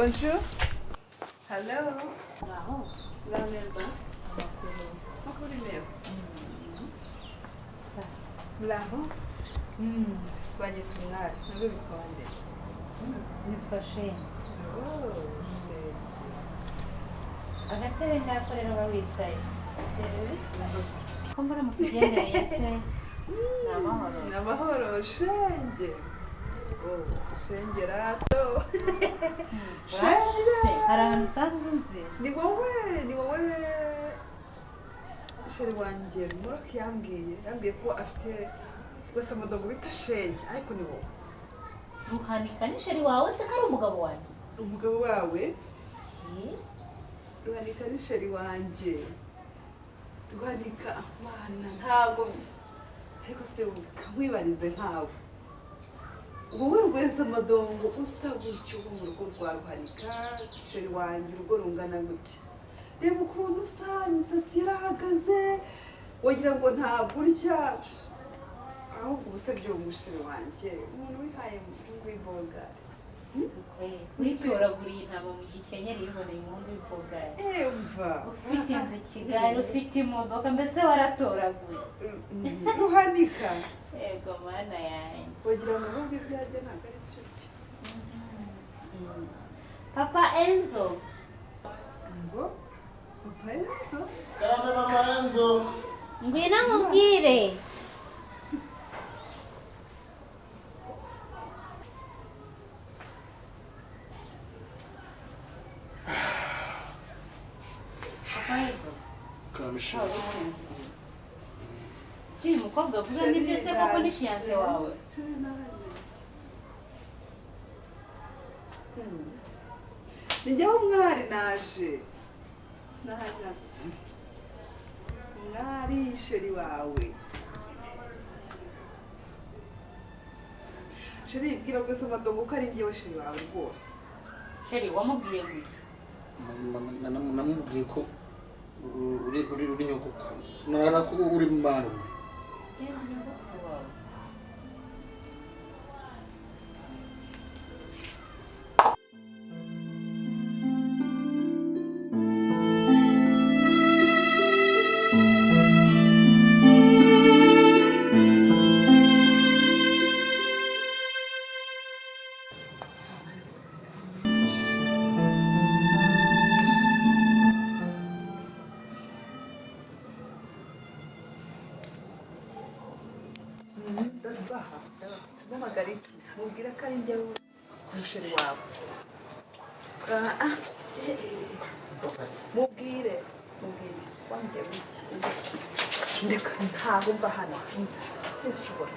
Bonjour. Hello. Bravo. La mesa. Amakuru. Makuru meza. Muraho. Banyita umwari. Nabwo bitwa nde? Nitwa Shane. Oh, Shane. Agatebe ndakorera aba wicaye. Nahoze. Ko mbona mutugendereye se? Ni amahoro. Ni amahoro, Shenge. Oh, Shenge rato. Urazi se? Hari ahantu usanzwe unzi? Ni wowe sheri wanjye Murok yambwiye ko afite wese amadogo bita Shenge, ariko ni wowe. Ruhanika ni sheri wawe se ko ari umugabo wanjye? Umugabo wawe? Ruhanika ni sheri wanjye. Ruhanika mwana ntabwo ariko se ukamwibarize nkawe. Wowe rwese amadongo usa gutyo wo mu rugo rwa Ruhanika, sheri wanjye urugo rungana gutya. Reba ukuntu usa, imisatsi yarahagaze, wagira ngo ntabwo urya. Ahubwo ubusa by'uwo musheri wanjye, umuntu wihaye w'iboga. Witoraguriye intama mu gikenyeri yiboneye umuntu w'ibogari. Umva. Ufite inzu i Kigali, ufite imodoka, mbese waratoraguye. Ruhanika. Yego mana yanjye. Wagira ngo ahubwo ibyajya ntabwo ari byo. Papa Enzo. Ngo? Papa Enzo? Karame mama Enzo. Ngwino nkubwire. Papa Enzo. Kamisha. Uyu mukobwa avuga n'ibyo se koko ni fiancé wawe? Ni njyewe umwari naje. Umwari sheri wawe. Sheri bwira rwose amadongo ko ari njyewe sheri wawe rwose. Sheri wamubwiye gutya? Namubwiye ko uri nyogoko. Nara ko uri marume. Mpamagara iki? Mubwira ko ari njyewe umusheri wawe. Mubwire wambwiye iki? Ndeka ntabwo mva hano. Sinshobora.